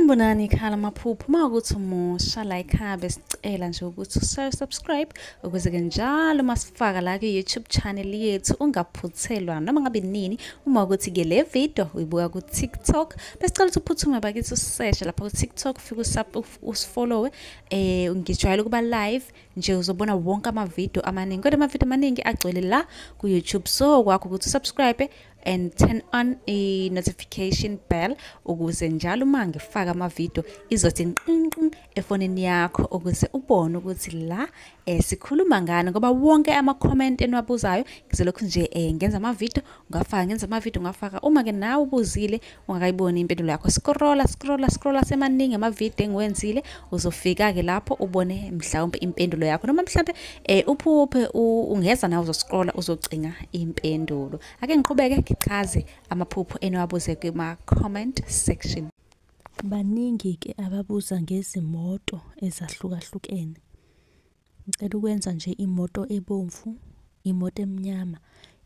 Sanibonani khala maphupho mawukuthi umusha la ekhaya sicela nje ukuthi subscribe ukuze-ke njalo masifaka la ku-YouTube channel yethu ungaphuthelwa noma ngabe nini. Uma ukuthi-ke le video uyibuka ku-TikTok besicela ukuthi uphuthume bakithi useshe lapha ku-TikTok ufike usifollowe ngijwayele ukuba live nje uzobona wonke amavideo amaningi kodwa amavideo amaningi agcwele la ku-YouTube, so kwakho ukuthi usubscribe and turn on a notification bell ukuze njalo uma ngifaka amavideo izothi nqinqin efonini yakho ukuze ubone ukuthi la sikhuluma ngani, ngoba wonke ama-comment eniwabuzayo ngizolokhu nje ngenza amavideo ngafaka uma ke nawe ubuzile ungakayiboni impendulo yakho scrolla semaningi amavideo engiwenzile uzofika ke lapho ubone mhlawumbe impendulo yakho noma mhlawumbe uphuphe ungeza nawe uzoscrolla uzocinga impendulo. Ake ngiqhubeke ngichaze amaphupho eniwabuze kuma-comment section. Baningi-ke ababuza ngezimoto ezahlukahlukene. Ngicela ukwenza nje imoto ebomvu, imoto emnyama,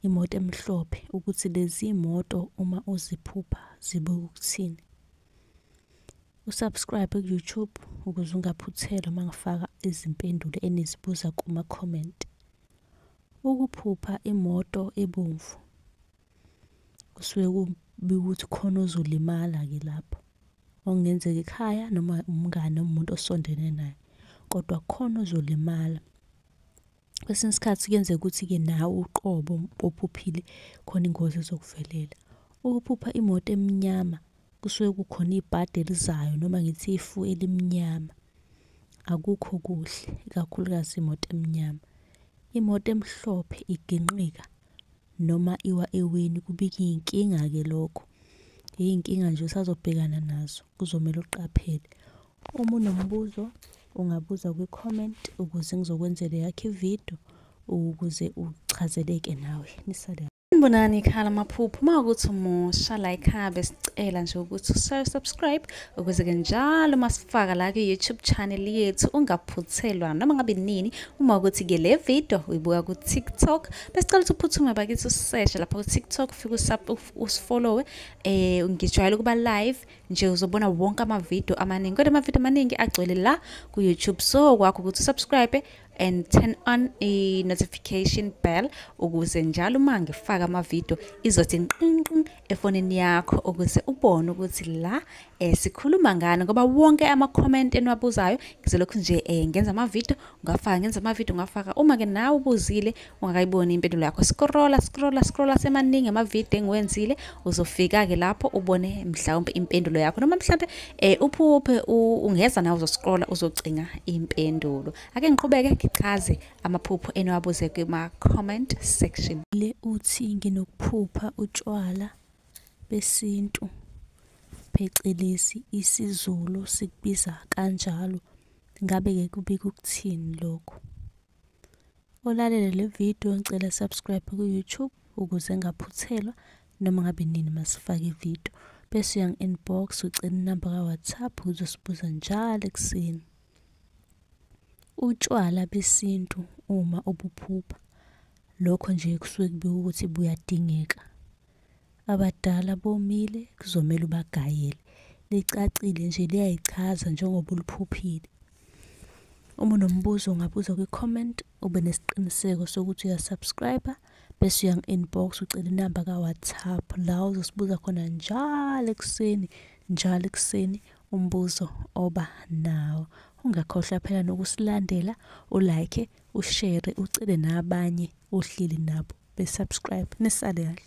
imoto emhlophe ukuthi lezi moto uma uziphupha zibuka ukuthini. Usubscribe ku-YouTube ukuze ungaphuthelwa uma ngifaka izimpendulo enizibuza kuma-comment. Ukuphupha imoto ebomvu kusuke kubika ukuthi khona ozolimala-ke lapho, okungenzeka ekhaya noma umngane umuntu osondene naye, kodwa khona ozolimala. Kwesinye isikhathi kuyenzeka ukuthi-ke nawe uqobo ophuphile khona ingozi ezokuvelela. Ukuphupha imoto emnyama kusuke kukhona ibhadi elizayo noma ngithi ifu elimnyama, akukho kuhle ikakhulukazi imoto emnyama. Imoto emhlophe iginqika noma iwa eweni kubika iy'nkinga-ke lokho, iy'nkinga nje usazobhekana nazo kuzomele uqaphele. Uma unombuzo ungabuza kwi-comment ukuze ngizokwenzela yakho ivideo ukuze uchazeleke nawe. Nisale. Sanibonani khala maphupho mawukuthi umusha la ekhaya sicela nje ukuthi subscribe ukuze-ke njalo masifaka la ku-YouTube channel yethu ungaphuthelwa noma ngabe nini. Uma ukuthi-ke le video uyibuka ku-TikTok besicela ukuthi uphuthume bakithi useshe lapha ku-TikTok ufike usifollowe ngijwayele ukuba live nje uzobona wonke amavideo amaningi kodwa amavideo amaningi agcwele la ku-YouTube, so kwakho ukuthi usubscribe and turn on a notification bell ukuze njalo uma ngifaka amavideo izothi nqinqin efonini yakho ukuze ubone ukuthi la sikhuluma ngani, ngoba wonke ama-comment eniwabuzayo ngizolokhu nje ngenza amavideo ngafaka uma ke nawe ubuzile ungakayiboni impendulo yakho scrolla semaningi amavideo engiwenzile uzofika ke lapho ubone mhlawumbe impendulo yakho noma mhlawumbe uphuphe ungeza nawe uzoscrolla uzocinga impendulo. Ake ngiqhubeke ngichaze amaphupho eniwabuze kuma-comment section. Le uthi nginokuphupha utshwala besintu phecelezi isiZulu sikubiza kanjalo, ngabe-ke kubika ukuthini lokho? Olalele le video ngicela subscribe ku-YouTube ukuze ngaphuthelwa noma ngabe nini masifaka ivideo, bese uyangi-inbox ucela inamba ka-WhatsApp uzosibuza njalo ekuseni. Utshwala besintu uma ubuphupha lokho nje kusuke kubika ukuthi buyadingeka. Abadala bomile kuzomele ubagayele, licacile nje liyayichaza njengoba uliphuphile. Uma unombuzo ungabuza kwi-comment ube nesiqiniseko sokuthi uyasubscribe bese uyangi-inbox ucela inamba ka-WhatsApp la uzosibuza khona njalo ekuseni umbuzo oba nawo. Ungakhohlwa phela nokusilandela, ulike, ushare, ucele nabanye ohleli nabo besubscribe. Nisale kahle.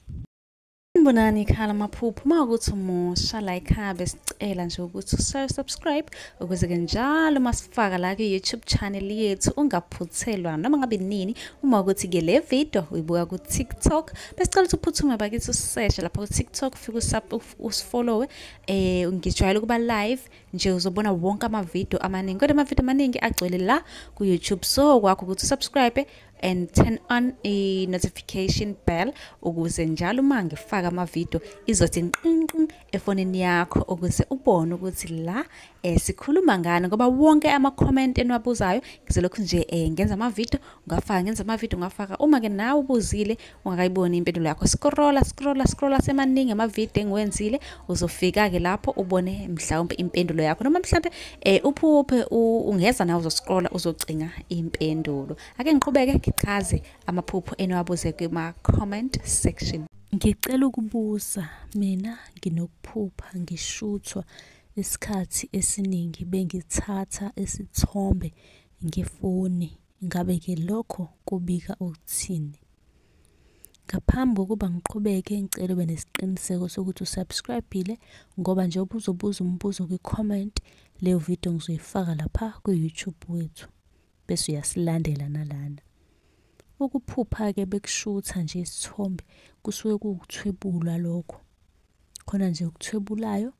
Sanibonani khala maphupho mawukuthi umusha la ekhaya sicela nje ukuthi subscribe ukuze-ke njalo masifaka la ku-YouTube channel yethu ungaphuthelwa noma ngabe nini. Uma ukuthi-ke le video uyibuka ku-TikTok besicela ukuthi uphuthume bakithi useshe lapha ku-TikTok ufike usifollowe ngijwayele ukuba live nje uzobona wonke amavideo amaningi kodwa amavideo amaningi agcwele la ku-YouTube, so kwakho ukuthi usubscribe and turn on i-notification bell ukuze njalo uma ngifaka amavidiyo izothi nqinqi efonini yakho ukuze ubone ukuthi la sikhuluma ngani, ngoba wonke ama-comment eniwabuzayo ngizolokhu nje ngenza amavidiyo ngafaka. Uma ke nawe ubuzile ungakayiboni impendulo yakho, scrolla semaningi amavidiyo engiwenzile, uzofika ke lapho ubone mhlawumbe impendulo yakho, noma mhlawumbe uphuphe ungeza nawe uzoscrolla uzocinga impendulo. Ake ngiqhubeke ngichaze amaphupho eniwabuze kuma-comment section. Ngicela ukubuza, mina nginokuphupha ngishuthwa isikhathi esiningi bengithatha isithombe ngefoni. Ngabe ke lokho kubika ukuthini? Ngaphambi kokuba ngiqhubeke ngicela ube nesiqiniseko sokuthi usubscribe-ile, ngoba nje ubuzobuza umbuzo kwi-comment, leyo video ngizoyifaka lapha ku-YouTube wethu bese uyasilandela nalana. Ukuphupha-ke bekushutha nje isithombe kusuke kuwukuthwebula lokho. Khona nje ukuthwebulayo,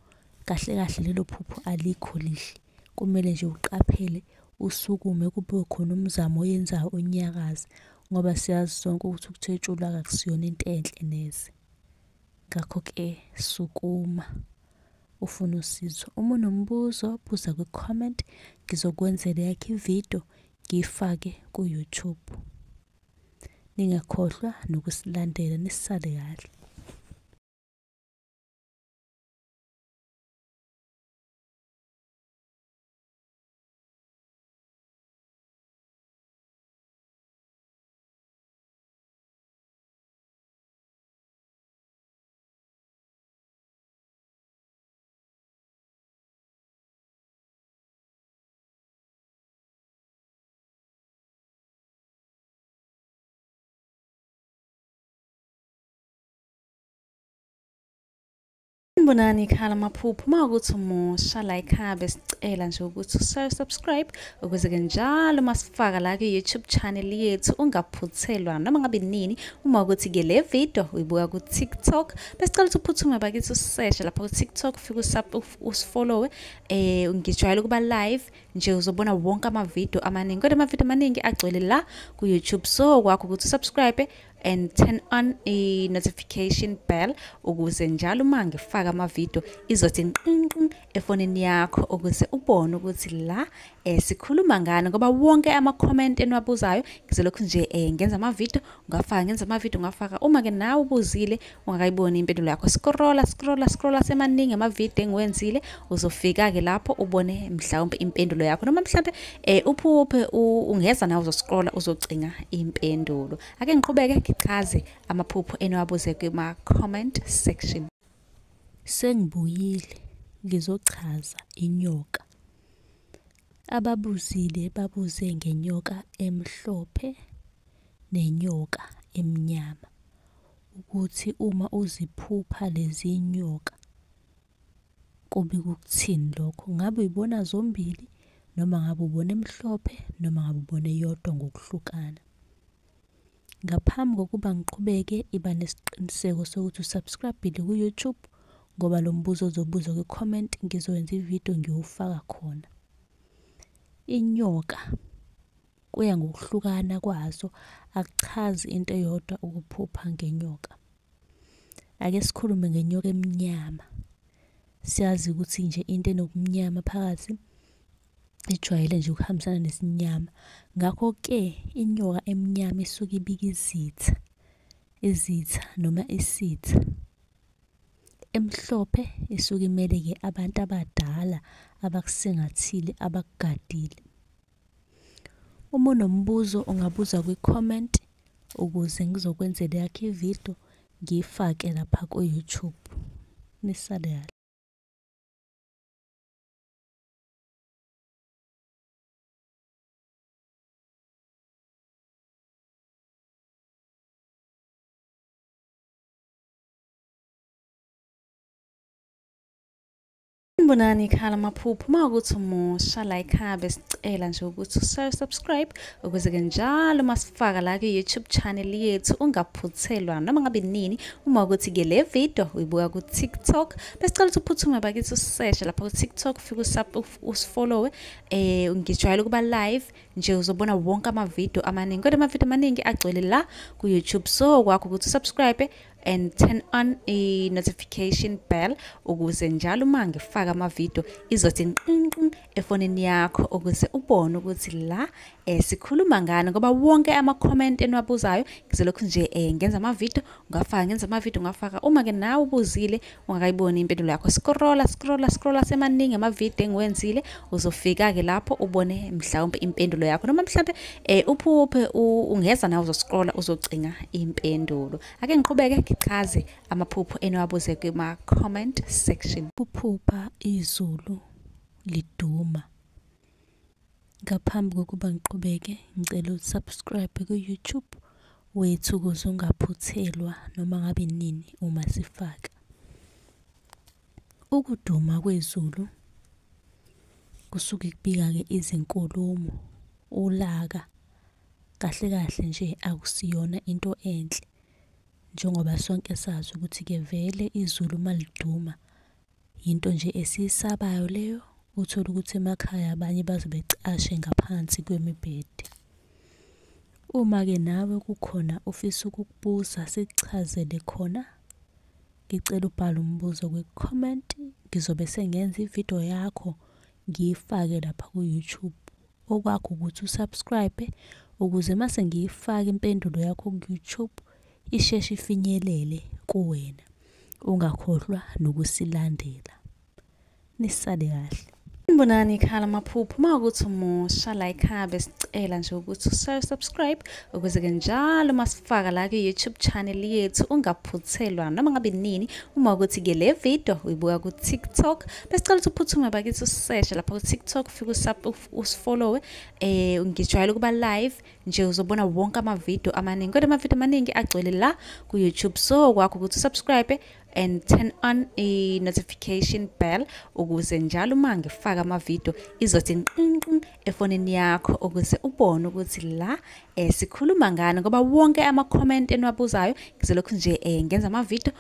kahle kahle lelo phupho alikho lihle. Kumele nje uqaphele, usukume, kube khona umzamo oyenzayo unyakaza, ngoba siyazi sonke ukuthi ukuthwetshula akusiyona into enhle neze. Ngakho-ke sukuma ufuna usizo. Uma unombuzo buza kwi-comment, ngizokwenzela yakho ividiyo ngiyifake ku-YouTube. Ningakhohlwa nokusilandela, nisale kahle. Sanibonani khala maphupho, uma ukuthi umusha la ekhaya besicela nje ukuthi subscribe ukuze ke njalo masifaka la ku-YouTube channel yethu ungaphuthelwa noma ngabe nini. Uma ukuthi ke le video uyibuka ku-TikTok, besicela ukuthi uphuthume bakithi useshe lapha ku-TikTok, ufike usifollowe. Ngijwayele ukuba live nje, uzobona wonke amavidiyo amaningi, kodwa amavidiyo amaningi agcwele la ku-YouTube. So kwakho ukuthi subscribe and turn on i-notification bell ukuze njalo uma ngifaka amavidiyo izothi nqinqi efonini yakho ukuze ubone ukuthi la sikhuluma ngani, ngoba wonke ama-comment eniwabuzayo ngizolokhu nje ngenza amavidiyo ngafaka. Uma ke nawe ubuzile ungakayiboni impendulo yakho, scrolla semaningi amavidiyo engiwenzile, uzofika ke lapho ubone mhlawumbe impendulo yakho, noma mhlawumbe uphuphe ungeza nawe uzoscrolla uzocinga impendulo. Ake ngiqhubeke ngichaze amaphupho eniwabuze kuma-comment section. Sengibuyile ngizochaza inyoka. Ababuzile babuze ngenyoka emhlophe nenyoka emnyama, ukuthi uma uziphupha lezi nyoka kubika ukuthini lokho. Ngabe uyibona zombili, noma ngabe ubona emhlophe, noma ngabe ubona eyodwa ngokuhlukana. Ngaphambi kokuba ngiqhubeke, iba nesiqiniseko sokuthi usubscribe-ile ku-YouTube, ngoba lo mbuzo ozobuza kwi-comment ngizowenza ividiyo ngiyowufaka khona. Inyoka kuya ngokuhlukana kwazo, akuchazi into eyodwa ukuphupha ngenyoka. Ake sikhulume ngenyoka emnyama. Siyazi ukuthi nje into enokumnyama phakathi ijwayele nje ukuhambisana nesinyama. Ngakho-ke inyoka emnyama isuke ibika izitha noma isitha. Emhlophe isuke imele-ke abantu abadala abakusingathile, abakugadile. Uma unombuzo ungabuza kwi-comment ukuze ngizokwenzela yakho ividiyo ngiyifake lapha ku-YouTube. Nisale kahle. Sanibonani khala maphupho mawukuthi umusha la ekhaya besicela nje ukuthi subscribe ukuze ke njalo masifaka la ku YouTube channel yethu ungaphuthelwa noma ngabe nini uma ukuthi ke le video uyibuka ku TikTok besicela ukuthi uphuthume bakithi useshe lapha ku TikTok ufike usifollow ngijwayele kuba live nje uzobona wonke ama video amaningi kodwa ama video amaningi agcwele la ku YouTube so kwakho ukuthi subscribe and turn on a notification bell ukuze njalo uma ngifaka ama video izothi nqinqi efonini yakho ukuze ubone ukuthi la sikhuluma ngani ngoba wonke ama comment eniwabuzayo ngizolokhu nje ngenza ama video ngafaka uma ke nawe ubuzile ungakayiboni impendulo yakho scrolla semaningi ama video engiwenzile uzofika ke lapho ubone mhlawumbe impendulo yakho noma mhlawumbe uphuphe ungeza nawe uzoscrolla uzocinga impendulo ake ngiqhubeke ngichaze amaphupho eniwabuze kuma comment section. Uphupha izulu liduma. Ngaphambi kokuba ngiqhubeke ngicela usubscribe ku YouTube wethu ukuze ungaphuthelwa noma ngabe nini uma sifaka. Ukuduma kwezulu kusuke kubika ke izinkulumo ulaka kahle nje akusiyona into enhle njengoba sonke sazi ukuthi ke vele izulu maliduma into nje esisabayo leyo uthola ukuthi emakhaya abanye bazobecashe ngaphansi kwemibhede. Uma ke nawe kukhona ufisa ukukubuza sichazele khona ngicela ubhale umbuzo kwi-comment ngizobe sengenza ivideo yakho ngiyifake lapha ku YouTube okwakho ukuthi usubscribe ukuze mase ngiyifaka impendulo yakho ku YouTube isheshe ifinyelele kuwena ungakhohlwa nokusilandela. Nisale kahle. Sanibonani khala maphupho mawukuthi umusha la ekhaya besicela nje ukuthi subscribe ukuze ke njalo masifaka la ku YouTube channel yethu ungaphuthelwa noma ngabe nini uma ukuthi ke le video uyibuka ku TikTok besicela ukuthi uphuthume bakithi useshe lapha ku TikTok ufike usifollow ngijwayele kuba live nje uzobona wonke ama video amaningi kodwa ama video amaningi agcwele la ku YouTube so kwakho ukuthi subscribe and turn on a notification bell ukuze njalo uma ngifaka ama video izothi nqinqi efonini yakho ukuze ubone ukuthi la sikhuluma ngani ngoba wonke ama comment eniwabuzayo ngizolokhu nje ngenza ama video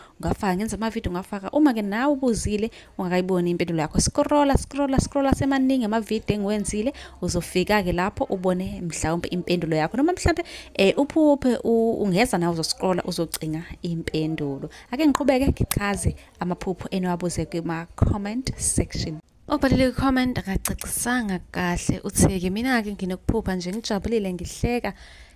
ngafaka uma ke nawe ubuzile ungakayiboni impendulo yakho scrolla semaningi ama video engiwenzile uzofika ke lapho ubone mhlawumbe impendulo yakho noma mhlawumbe uphuphe ungeza nawe uzoscrolla uzocinga impendulo ake ngiqhubeke ngichaze amaphupho eniwabuze kuma comment section. Obhalile comment akacacisanga kahle utheke mina ke nginokuphupha nje ngijabulile ngihleka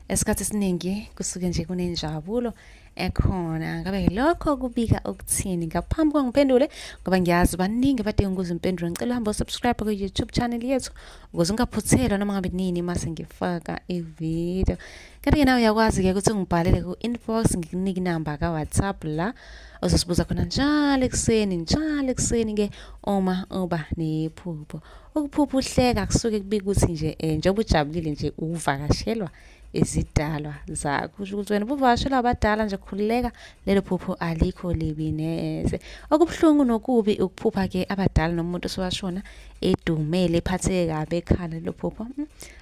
esikhathi esiningi kusuke nje kunenjabulo ekhona ngabe lokho kubika ukuthini ngaphambi kwangiphendule ngoba ngiyazi baningi badinga ukuze impendule ngicela uhamba usubscribe ku YouTube channel yethu ukuze ungaphuthelwa noma ngabe nini mase ngifaka ivideo kanti nawe uyakwazi ke ukuthi ungibhalele ku inbox ngikunike inamba ka WhatsApp la uzosibuza khona njalo ekseni ke uma uba nephupho ukuphupha uhleka kusuke kubika ukuthi nje njengoba ujabulile nje uvakashelwa izidalwa zakho kusho ukuthi wena ubuvashela abadala nje khulileka lelo phupho alikho libi neze okubhlungu nokubi ukuphupha ke abadala nomuntu osowashona edumele ephatheke kabe ekhala lo phupho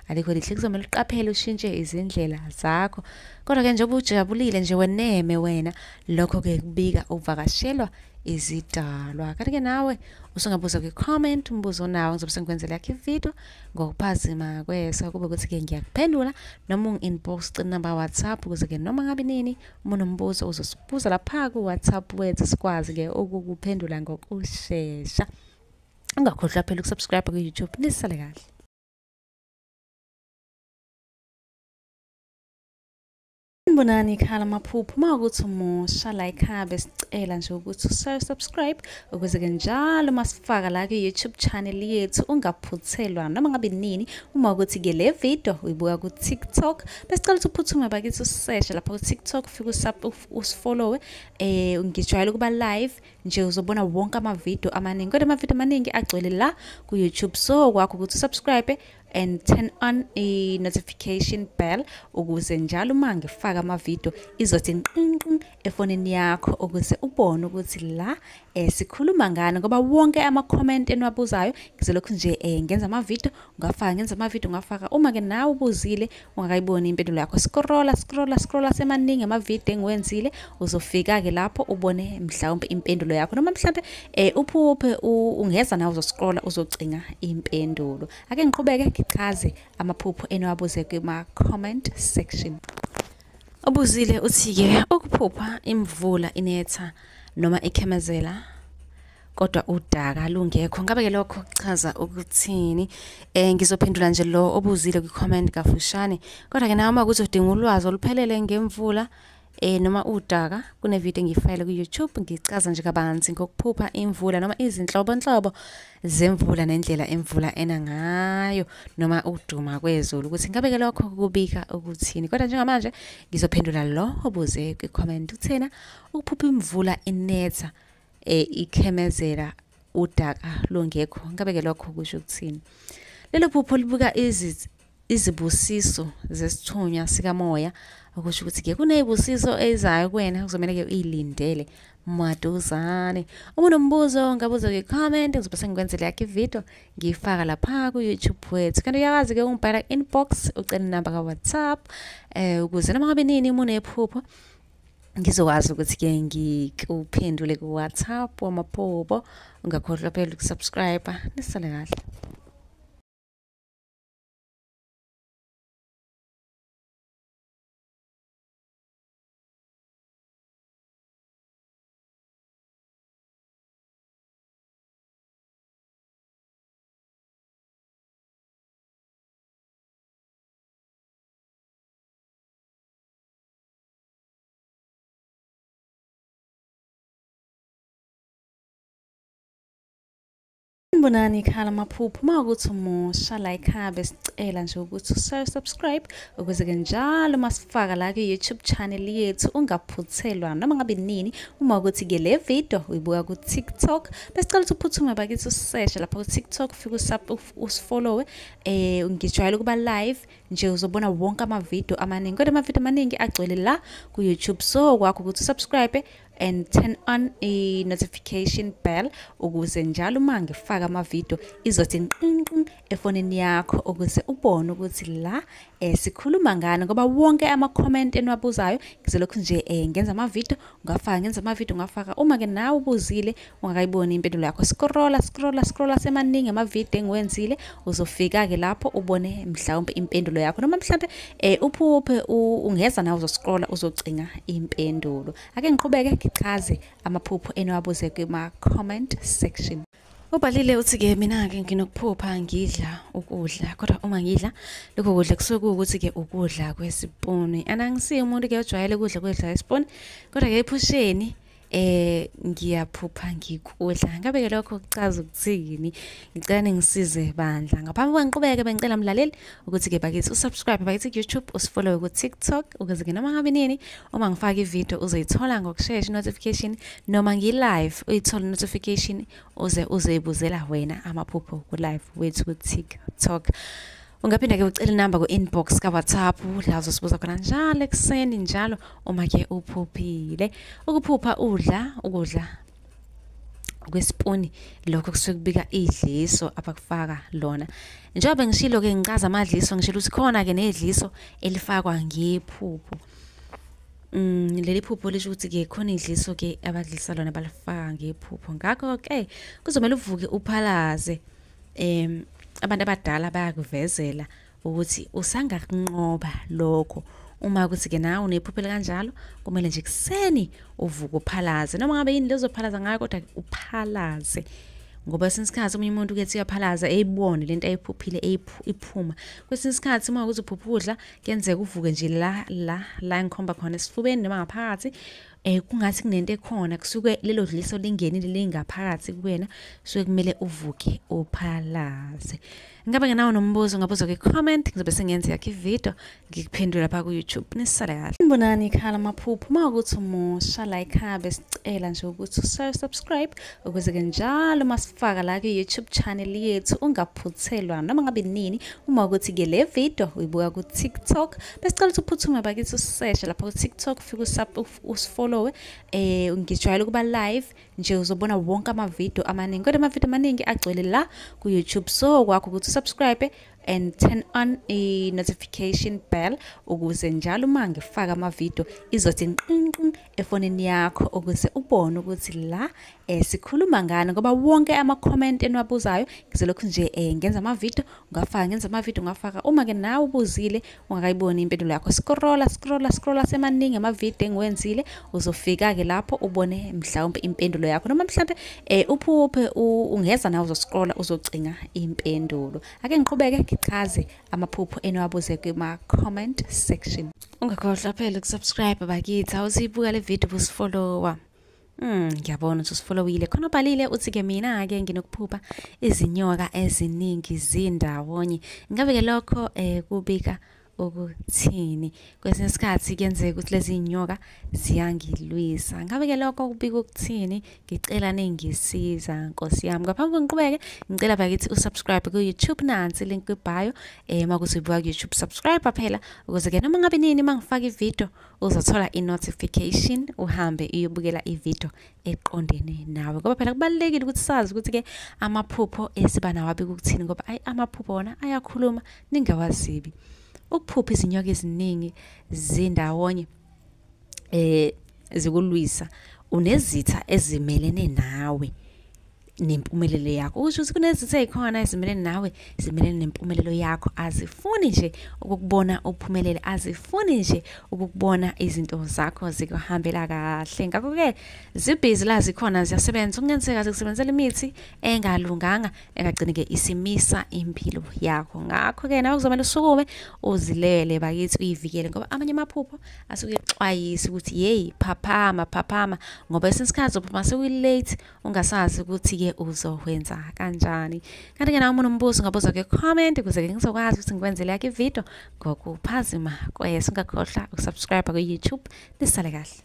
alikho lihle kuzomela uqaphele ushintshe izindlela zakho kodwa ke njengoba ujabulile nje weneme wena lokho ke kubika uvakashelwa izidalwa kanti ke nawe usungabuza ku comment umbuzo nawe ngizobe sengikwenzela yakhe video ngokuphazima kwesa kube ukuthi ke ngiyakuphendula noma ungi-inbox number WhatsApp ukuze ke noma ngabe nini umuntu umbuzo uzosibuza lapha ku WhatsApp wethu sikwazi ke ukukuphendula ngokusheshsha ungakhohlwa phela ukusubscribe ku YouTube. Nisale kahle. Sanibonani khala maphupho mawukuthi umusha la ekhaya besicela nje ukuthi subscribe ukuze ke njalo masifaka la ku YouTube channel yethu ungaphuthelwa noma ngabe nini uma ukuthi ke le video uyibuka ku TikTok besicela ukuthi uphuthume bakithi useshe lapha ku TikTok ufike usifollow ngijwayele kuba live nje uzobona wonke ama-video amaningi. Kodwa ama-video amaningi agcwele la ku-YouTube. So kwakho ukuthi subscribe and turn on i-notification bell ukuze njalo uma ngifaka ama-video izothi nqinqin efonini yakho ukuze ubone ukuthi la sikhuluma ngani, ngoba wonke ama-comment eniwabuzayo ngizolokhu nje ngenza ama-video ngafaka. Uma-ke nawe ubuzile ungakayiboni impendulo yakho, scrolla semaningi ama-video engiwenzile, uzofika-ke lapho ubone mhlawumbe impendulo yakho, noma mhlawumbe uphuphe ungeza nawe uzoscrolla uzocinga impendulo. Ake ngiqhubeke ngichaze amaphupho eniwabuze kuma-comment section. Ubuzile uthi-ke ukuphupha imvula inetha noma ikhemezela kodwa udaka lungekho, ngabe-ke lokho kuchaza ukuthini? Ngizophendula nje lo obuzile kwi-comment kafushane, kodwa-ke nawe uma ukuthi udinga ulwazi oluphelele ngemvula noma udaka, kune-video engiyifayile ku-YouTube ngichaza nje kabanzi ngokuphupha imvula noma izinhlobonhlobo zemvula nendlela imvula ena ngayo noma ukuduma kwezulu, ukuthi ngabe-ke lokho kubika ukuthini. Kodwa njengamanje ngizophendula lo obuze kwi-comment uthena ukuphupha imvula inetha ikhemezela udaka lungekho, ngabe-ke lokho kusho ukuthini? Lelo phupho libuka izibusiso zesithunywa sikamoya, okusho ukuthi-ke kuneyibusiso ezayo kuwena, kuzomele-ke uyilindele maduzane. Uma unombuzo ngabuza kwi-comment, ngizobe sengikwenzela yakho i-video ngiyifaka lapha ku-YouTube wethu. Kanti uyakwazi-ke ungibhala inbox ucela inamba ka-WhatsApp ukuze noma ngabe nini uma unephupho ngizokwazi ukuthi-ke ngikuphendule ku-WhatsApp wamaphupho. Ungakhohlwa phela ukusubscribe. Nisale kahle. Sanibonani khala maphupho, uma ukuthi umusha la ekhaya besicela nje ukuthi subscribe ukuze-ke njalo masifaka la ku-YouTube channel yethu ungaphuthelwa noma ngabe nini. Uma ukuthi-ke le video uyibuka ku-TikTok besicela ukuthi uphuthume bakithi useshe lapha ku-TikTok, ufike usifollowe. Ngijwayele ukuba live nje uzobona wonke ama-video amaningi, kodwa ama-video amaningi agcwele la ku-YouTube. So kwakho ukuthi subscribe and turn on i-notification bell ukuze njalo uma ngifaka ama-video izothi nqinqin efonini yakho ukuze ubone ukuthi la sikhuluma ngani, ngoba wonke ama-comment eniwabuzayo ngizolokhu nje ngenza ama-video ngafaka. Uma-ke nawe ubuzile ungakayiboni impendulo yakho, scrolla semaningi ama-video engiwenzile, uzofika-ke lapho ubone mhlawumbe impendulo yakho, noma mhlawumbe uphuphe ungeza nawe uzoscrolla uzocinga impendulo. Ake ngiqhubeke ngichaze amaphupho eniwabuze kuma-comment section. Ubalile uthi-ke mina-ke nginokuphupha ngidla ukudla, kodwa uma ngidla lokho kudla kusuke kuwukuthi-ke ukudla kwesipuni. Angisiye umuntu-ke ojwayele ukudla kwesipuni, kodwa-ke ephusheni ngiyaphupha ngikudla. Ngabe-ke lokho kuchaza ukuthini? Ngicela ningisize bandla. Ngaphambi kokuba ngiqhubeke bengicela mlaleli ukuthi-ke bakithi usubscribe bakithi ku-YouTube, usifollowe ku-TikTok ukuze-ke noma ngabe nini uma ngifaka i-video uzoyithola ngokushesha i-notification, noma ngi-live uyithole i-notification uzoyibuzela wena amaphupho ku-live wethu ku-TikTok. Ungaphinda-ke ucela inamba ku-inbox ka-WhatsApp la uzosibuza khona njalo ekuseni njalo uma-ke uphuphile. Ukuphupha ukudla kwesipuni lokho kusuke kubika idliso abakufaka lona. Njengoba ngishilo-ke ngichaza amadliso, ngishilo ukuthi khona-ke nedliso elifakwa ngephupho. Leli phupho lisho ukuthi-ke khona idliso-ke abadlisa lona balifaka ngephupho. Ngakho-ke kuzomele uvuke uphalaze. Abantu abadala bayakuvezela ukuthi usangakunqoba lokho. Uma ukuthi-ke nawe unephupho kanjalo kumele nje kuseni uvuke uphalaze, noma ngabe yini lezophalaza ngayo, kodwa uphalaze, ngoba kwesinye isikhathi omunye umuntu ukethi uyaphalaza eyibone lento ayiphuphile iphuma. Kwesinye isikhathi uma ukuthi uphupha ukudla kuyenzeka uvuke nje la ngikhomba khona esifubeni noma ngaphakathi kungathi kunento ekhona kusuke lelo dliso lingenile lingaphakathi kuwena suke kumele uvuke uphalaze. Ngabe ngenawo nombuzo ngabuza comment ngizobe sengenza yakhe ivideo ngikuphendula lapha ku YouTube. Nisale kahle. Ngibonani ikhala amaphupho mawukuthi umusha like habe sicela nje ukuthi subscribe ukuze ke njalo masifaka la ku YouTube channel yethu ungaphuthelwa noma ngabe nini uma ukuthi ke le video uyibuka ku TikTok besicela ukuthi uphuthume bakithi useshe lapha ku TikTok ufike usifollow ngijwayele kuba live nje uzobona wonke ama video amaningi kodwa ama video amaningi agcwele la ku YouTube so kwakho ukuthi subscribe and turn on a notification bell ukuze njalo uma ngifaka ama video izothi nqinqi efonini yakho ukuze ubone ukuthi la sikhuluma ngani ngoba wonke ama comment enwabuzayo ngizolokhu nje ngenza ama video ngafaka uma ke nawe ubuzile ungakayiboni impendulo yakho scrolla semaningi ama video engiwenzile uzofika ke lapho ubone mhlawumbe impendulo yakho noma mhlawumbe uphuphe ungeza nawe uzoscrolla uzocinga impendulo ake ngiqhubeke ngichaze amaphupho enwabuze kuma comment section. Ungakhohlwa phela ukusubscribe bakithi awuzibuka le video busifollowa. Ngiyabona ukuthi usifollowile khona ubhalile uthi ke mina ke nginokuphupha izinyoka eziningi zindawonye. Ngabe ke lokho kubika ukuthini? Kwesinye isikhathi kuyenzeka ukuthi lezi inyoka ziyangilwisa. Ngabe ke lokho kubika ukuthini? Ngicela ningisiza Nkosi yami. Ngaphambi ngiqhubeke ngicela bakithi usubscribe ku YouTube nansi link ku bio makuthi ubuka ku YouTube subscribe phela ukuze ke noma ngabe nini mangifaka ivideo uzothola i-notification uhambe uyobukela ivideo eqondene nawe ngoba phela kubalekile ukuthi sazi ukuthi ke amaphupho esiba nawo abika ukuthini ngoba amaphupho wona ayakhuluma ningawazibi. Ukuphupha izinyoka eziningi zindawonye zikulwisa unezitha ezimelene nawe nempumelelo yakho usho ukuthi kunezitha ezikhona ezimelene nawe zimelene nempumelelo yakho azifuni nje ukukubona uphumelele azifuni nje ukukubona izinto zakho zikuhambela kahle ngakho ke zibhizi la zikhona ziyasebenza kungenzeka zikusebenzela imithi engalunganga engagcina ke isimisa impilo yakho ngakho ke nawe kuzomela usukume uzilele bakithi uyivikele ngoba amanye amaphupho asuke exwayisa ukuthi hey phaphama ngoba esesikhathi uphuma sewilate ungasazi ukuthi uzokwenza kanjani. Kanti ke nawe unombuzo ngabuza ke comment ukuze ke ngizokwazi ukuthi ngikwenzele yakhe ivideo ngokuphazima kwese ungakhohlwa ukusubscribe ku YouTube. Nisale kahle.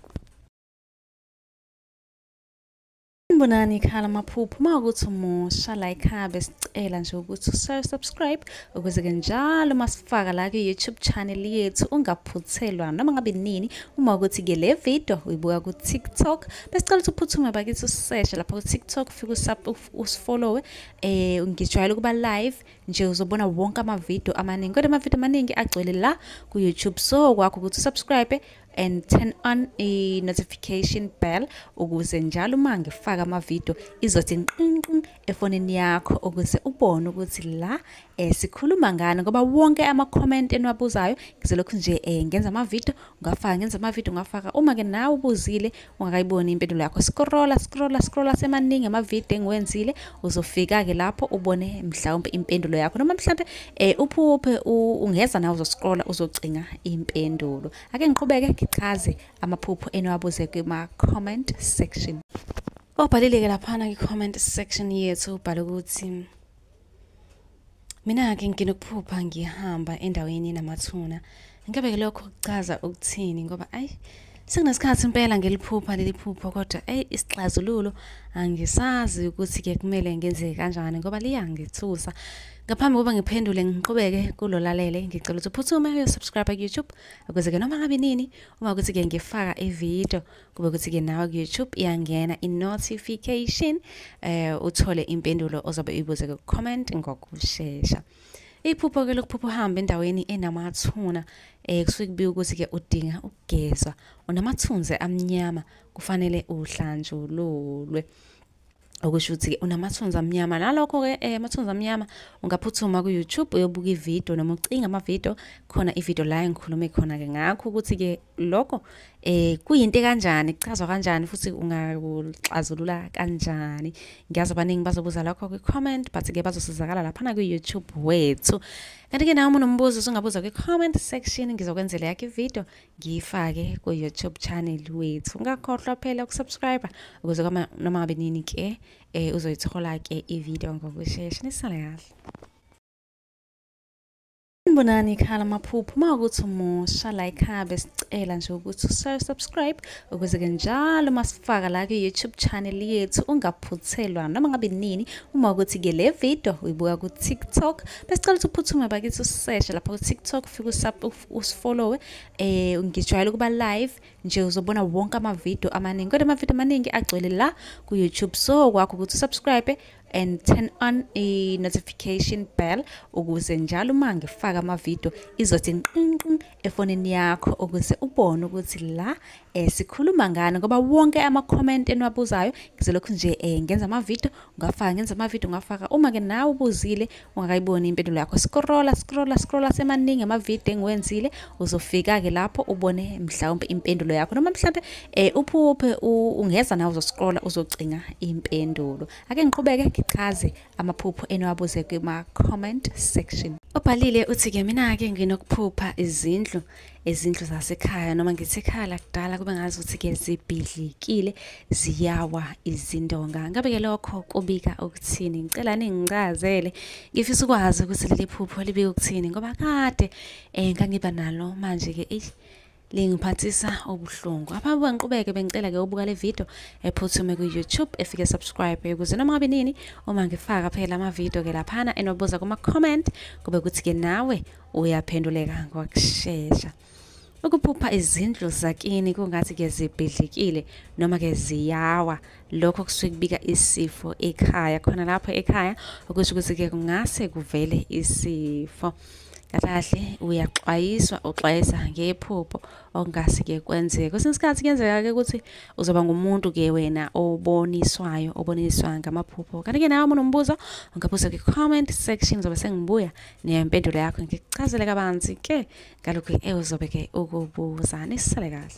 Ngibonani ikhala amaphupho mawukuthi umusha like habe sicela nje ukuthi subscribe ukuze ke njalo masifaka la ku YouTube channel yethu ungaphuthelwa noma ngabe nini uma ukuthi ke le video uyibuka ku TikTok besicela ukuthi uphuthume bakithi useshe lapha ku TikTok ufike usifollow ngijwayele kuba live nje uzobona wonke ama video amaningi kodwa ama video amaningi agcwele la ku YouTube so kwakho ukuthi subscribe and turn on a notification bell ukuze njalo uma ngifaka ama video izothi nqinqi efonini yakho ukuze ubone ukuthi la sikhuluma ngani ngoba wonke ama comment enwabuzayo ngizolokhu nje ngenza ama video ngafaka uma ke nawe ubuzile ungakayiboni impendulo yakho scrolla semaningi ama video engiwenzile uzofika ke lapho ubone mhlawumbe impendulo yakho noma mhlawumbe uphuphe ungeza nawe uzoscrolla uzocinga impendulo ake ngiqhubeke ngichaze amaphupho enwabuze kuma comment section. Obhalile ke laphana ku comment section yethu ubhala ukuthi mina ke nginokuphupha ngihamba endaweni enamathuna. Ngabe ke lokho kuchaza ukuthini ngoba sekunesikhathi impela ngeliphupha leli phupho kodwa isixazululo angisazi ukuthi ke kumele ngenze kanjani ngoba liyangithusa. Ngaphambi kokuba ngiphendule ngiqhubeke kulolalele ngicela ukuthi uphuthume uyosubscribe ku YouTube ukuze ke noma ngabe nini uma ukuthi ke ngifaka ivideo kube ukuthi ke nawe ku YouTube iyangena i-notification uthole impendulo ozobe uyibuze ku comment ngokusheshsha. Iphupho ke lokuphupha uhamba endaweni enamathuna kusuke kubika ukuthi ke udinga ukugezwa unamathunzi amnyama kufanele uhlanjululwe okusho ukuthi unamathunzi amnyama nalokho ke amathunzi amnyama ungaphuthuma ku YouTube uyobuka ivideo noma ucinga ama video khona ivideo la engikhulume khona ke ngakho ukuthi ke lokho kuyinto kanjani kuchazwa kanjani futhi ungakuxazulula kanjani. Ngiyazi abaningi bazobuza lokho ku comment but ke bazosizakala lapha na ku YouTube wethu Kanti-ke nawe unombuzo usungabuza kwi-comment section, ngizokwenzela yakho ividiyo ngiyifake ku-YouTube channel wethu. Ungakhohlwa phela ukusubscribe ukuze noma ngabe nini ke uzoyithola ke ividiyo ngokushesha. Nisale kahle. Mbonani khala maphupho mawukuthi umusha la ekhaya besicela nje ukuthi subscribe ukuze ke njalo masifaka la ku-YouTube channel yethu ungaphuthelwa noma ngabe nini. Uma ukuthi ke le video uyibuka ku TikTok besicela ukuthi uphuthume bakithi useshe lapha ku TikTok ufike usifollowe ngijwayele ukuba live nje uzobona wonke ama-video amaningi kodwa ama-video amaningi agcwele la ku YouTube, so kwakho ukuthi subscribe and turn on a notification bell ukuze njalo uma ngifaka ama-video izothi nqinqi efonini yakho ukuze ubone ukuthi la sikhuluma ngani, ngoba wonke ama-comment eniwabuzayo ngizolokhu nje ngenza ama-video ngafaka uma ke nawe ubuzile ungakayiboni impendulo yakho scrolla semaningi ama-video engiwenzile uzofika ke lapho ubone mhlawumbe impendulo yakho noma mhlawumbe uphuphe ungeza nawe uzoscrolla uzocinga impendulo. Ake ngiqhubeke ngichaze amaphupho eniwabuze kuma-comment section. Obhalile uthi ke mina-ke nginokuphupha izindlu zasekhaya noma ngithi ekhaya lakudala kube ngazi ukuthi ke zibhidlikile ziyawa izindonga. Ngabe-ke lokho kubika ukuthini? Ngicela ningichazele, ngifisa ukwazi ukuthi leli phupho libika ukuthini ngoba kade ngangiba nalo manje-ke lingiphathisa ubuhlungu. Apha ngiqhubeke bengicela ke ubuka le video ephuthume ku-YouTube efike subscribe ukuze noma ngabe nini uma ngifaka phela ama-video ke laphana enobuza kuma-comment kube ukuthi ke nawe uyaphenduleka ngokushesha. Ukuphupha izindlu zakini kungathi ke zibhidlikile noma ke ziyawa, lokho kusuke kubika isifo ekhaya, khona lapho ekhaya ukuthi ke kungase kuvele isifo. Kahle uxwayisa ngephupho okungase ke kwenzeke. Kwesinye isikhathi kuyenzeka ke ukuthi uzoba ngumuntu ke wena oboniswa ngamaphupho. Kanti ke nawe unombuzo ungabuza ku-comment section, zobe sengibuya nempendulo yakho ngikuchazele kabanzi ke ngalokho uzobe ke ukubuza. Nisale kahle.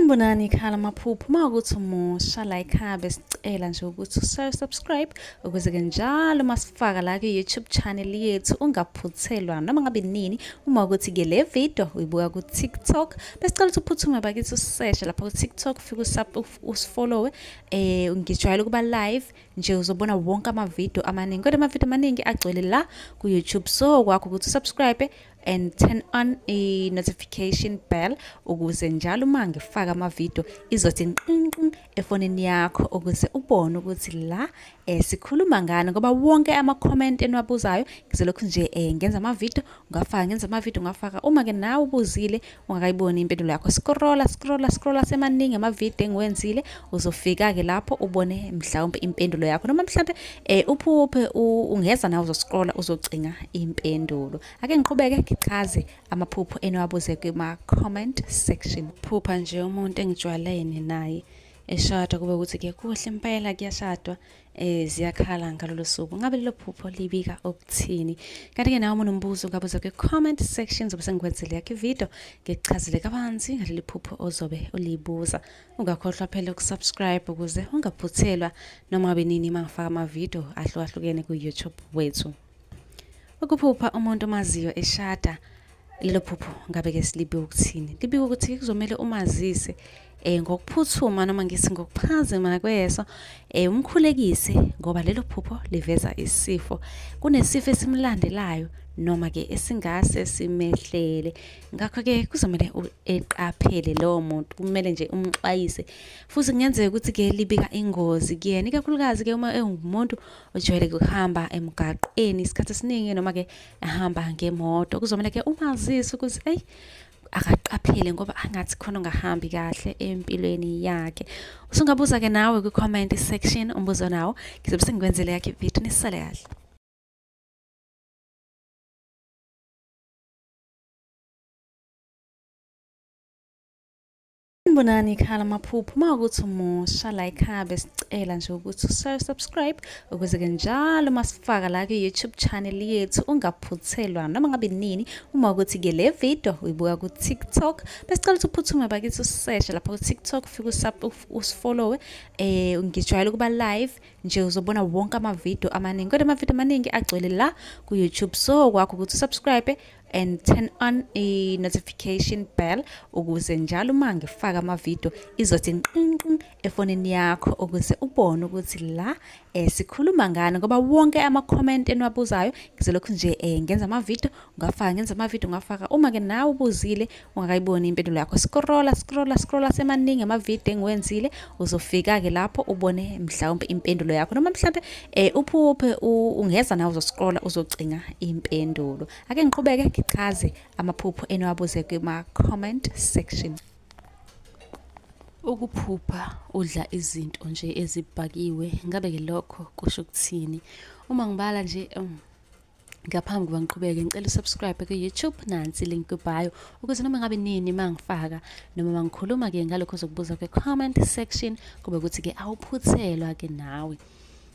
Mbonani khala maphupho mawukuthi umusha la ekhaya besicela nje ukuthi subscribe ukuze ke njalo masifaka la ku-YouTube channel yethu ungaphuthelwa noma ngabe nini. Uma ukuthi ke le video uyibuka ku TikTok besicela ukuthi uphuthume bakithi useshe lapha ku TikTok ufike usifollowe ngijwayele ukuba live nje uzobona wonke ama-video amaningi kodwa ama-video amaningi agcwele la ku YouTube, so kwakho ukuthi subscribe and turn on a notification bell ukuze njalo uma ngifaka ama-video izothi nqinqi efonini yakho ukuze ubone ukuthi la sikhuluma ngani, ngoba wonke ama-comment eniwabuzayo ngizolokhu nje ngenza ama-video ngafaka uma ke nawe ubuzile ungakayiboni impendulo yakho scrolla semaningi ama-video engiwenzile uzofika ke lapho ubone mhlawumbe impendulo yakho noma mhlawumbe uphuphe ungeza nawe uzoscrolla uzocinga impendulo. Ake ngiqhubeke ngichaze amaphupho eniwabuze kuma-comment section. Phupha nje umuntu engijwalene naye eshada kube ukuthi ke kuhle impela kuyashadwa ziyakhala ngalolo suku. Ngabe lelo phupho libika ukuthini? Kanti-ke nawe unombuzo ungabuza kwi-comment section, zobe sengikwenzele yakho ividiyo ngikuchazele kabanzi ngaleli phupho ozobe ulibuza. Ungakhohlwa phela ukusubscribe ukuze ungaphuthelwa noma ngabe nini uma ngifaka ama-video ahlukahlukene ku-YouTube wethu. Ukuphupha umuntu omaziyo eshada, lelo phupho ngabe ke silibika ukuthini? Libika ukuthi kuzomele umazise ngokuphuthuma noma ngithi ngokuphazima kweso umkhulekise ngoba lelo phupho liveza isifo. Kunesifo esimlandelayo noma ke esingase simehlele. Ngakho ke kuzomela eqaphele lowo muntu, kumele nje umxwayise. Futhi kungenzeka ukuthi ke libika ingozi kuyena, ikakhulukazi ke uma engumuntu ojwayele ukuhamba emgaqweni isikhathi esiningi noma ke ahamba ngemoto. Kuzomela ke umazise ukuthi akaqaphele ngoba angathi khona ungahambi kahle empilweni yakhe. Usungabuza ke nawe ku-comment section umbuzo nawo ngizobe sengikwenzele yakho ividiyo. Nisale kahle. Sanibonani ikhala maphupho mawukuthi umusha la ekhaya besicela nje ukuthi subscribe ukuze ke njalo masifaka la ku YouTube channel yethu ungaphuthelwa noma ngabe nini uma ukuthi ke le video uyibuka ku TikTok besicela ukuthi uphuthume bakithi usearch lapha ku TikTok ufike usifollow ngijwayele ukuba live nje uzobona wonke ama video amaningi kodwa ama video amaningi agcwele la ku YouTube so kwakho ukuthi subscribe and turn on a notification bell ukuze njalo uma ngifaka ama video izothi nqinqi efonini yakho ukuze ubone ukuthi la sikhuluma ngani ngoba wonke ama comment enwabuzayo ngizolokhu nje ngenza ama video ngafaka uma ke nawe ubuzile ungakayiboni impendulo yakho scrolla semaningi ama video engiwenzile uzofika ke lapho ubone mhlawumbe impendulo yakho noma mhlawumbe uphuphe ungeza nawe uzoscrolla uzocinga impendulo ake ngiqhubeke ngichaze amaphupho enwabuze kuma comment section. Ukuphupha udla izinto nje ezibhakiwe ngabe ke lokho kusho ukuthini uma ngibala nje ngaphambi kuba ngiqhubeke ngicela usubscribe ku YouTube nansi link ku bio ukuze noma ngabe nini mangifaka noma mangikhuluma ke ngalokho ozokubuza ku comment section kube ukuthi ke awuphuthelwa ke nawe.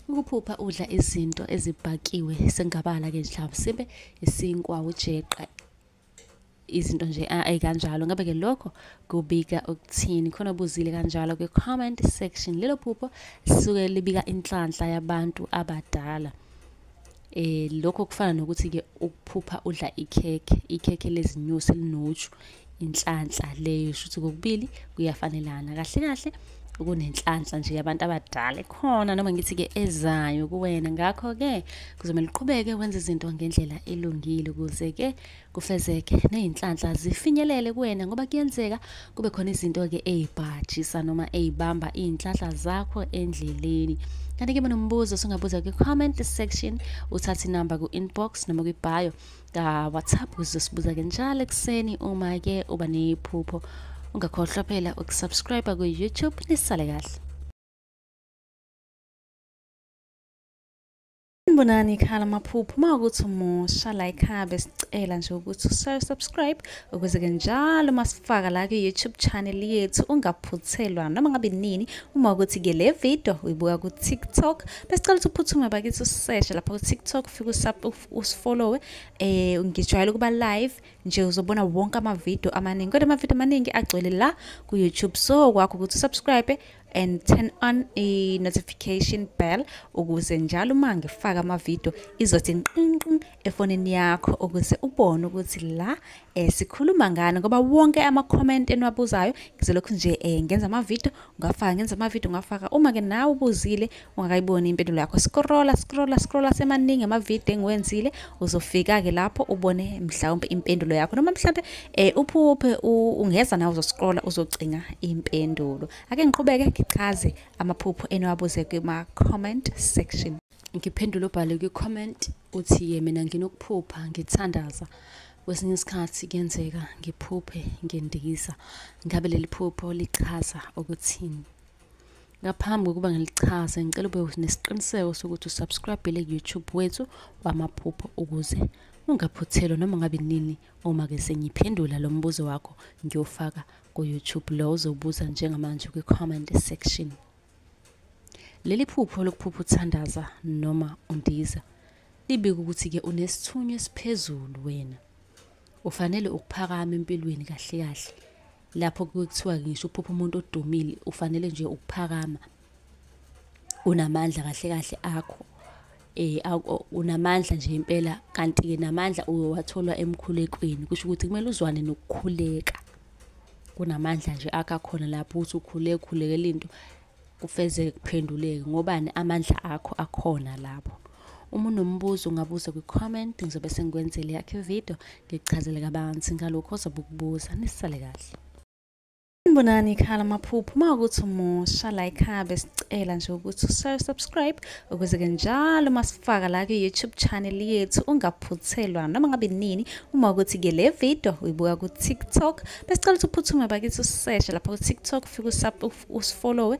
Ukuphupha udla izinto ezibhakiwe sengabala ke mhlawumbe sibe isinkwa ujeqa izinto nje kanjalo ngabe ke lokho kubika ukuthini khona ubuzile kanjalo ku comment section. Lelo phupho suke libika inhlanhla yabantu abadala lokho kufana nokuthi ke ukuphupha udla ikhekhe lezinyusi elinoju inhlanhla leyo shuthi kokubili kuyafanelana kahle kunenhlanhla nje yabantu abadala khona noma ngithi ke ezayo kuwena ngakho ke kuzomela uqhubeke wenza izinto ngendlela elungile ukuze ke kufezeke nezinhlanhla zifinyelele kuwena ngoba kuyenzeka kube khona izinto ke ezibhajisa noma ezibamba inhlanhla zakho endleleni. Kanti ke nombuzo singabuza ku comment section uthatha inamba ku inbox noma ku bio ka WhatsApp uzosibuza ke njalo ekseni uma ke uba nephupho ungakhohlwa phela ukusubscribe ku YouTube nisale kahle. Sanibonani ikhala maphupho mawukuthi umusha la ekhaya besicela nje ukuthi subscribe ukuze ke njalo masifaka la ku YouTube channel yethu ungaphuthelwa noma ngabe nini uma ukuthi ke le video uyibuka ku TikTok besicela ukuthi uphuthume bakithi usearch lapha ku TikTok ufike usifollow ngijwayele ukuba live nje uzobona wonke ama video amaningi kodwa ama video amaningi agcwele la ku YouTube so kwakho ukuthi subscribe and turn on a notification bell ukuze njalo uma ngifaka ama video izothi nqinqi efonini yakho ukuze ubone ukuthi la sikhuluma ngani ngoba wonke ama comment enwabuzayo ngizolokhu nje ngenza ama video ngafaka uma ke nawe ubuzile ungakayiboni impendulo yakho scrolla semaningi ama video engiwenzile uzofika ke lapho ubone mhlawumbe impendulo yakho noma mhlawumbe uphuphe ungeza nawe uzoscrolla uzocinga impendulo ake ngiqhubeke ngichaze amaphupho enwabuze kuma comment section. Ngiphendula ubhale ku comment uthi mina nginokuphupha ngithandaza kwesinye isikhathi kuyenzeka ngiphuphe ngendiza ngabe leli phupho lichaza ukuthini. Ngaphambi kokuba ngilichaze ngicela ube nesiqiniseko sokuthi usubscribe le YouTube wethu wamaphupho ukuze ungaphuthelwa noma ngabe nini uma ke sengiphendula lo mbuzo wakho ngiyofaka ku YouTube lo uzobuza njengamanje ku comment section. Leli phupho lokuphupha uthandaza noma undiza libika ukuthi ke unesithunywa esiphezulu wena ufanele ukuphakama empilweni kahle lapho kuthiwa ngisho uphupha umuntu odumile ufanele nje ukuphakama unamandla kahle akho unamandla nje impela kanti ke namandla uwathola emkhulekweni kusho ukuthi kumele uzwane nokukhuleka kunamandla nje akakhona lapho uthi ukhulekela into kufeze kuphenduleke ngobani amandla akho akhona lapho. Uma unombuzo ungabuza ku comment ngizobe sengikwenzele yakhe video ngichazele kabanzi ngalokho ozobukubuza nisale kahle. Sanibonani ikhala maphupho mawukuthi umusha la ekhaya besicela nje ukuthi subscribe ukuze ke njalo masifaka la ku YouTube channel yethu ungaphuthelwa noma ngabe nini uma ukuthi ke le video uyibuka ku TikTok besicela ukuthi uphuthume bakithi usearch lapha ku TikTok ufike usifollow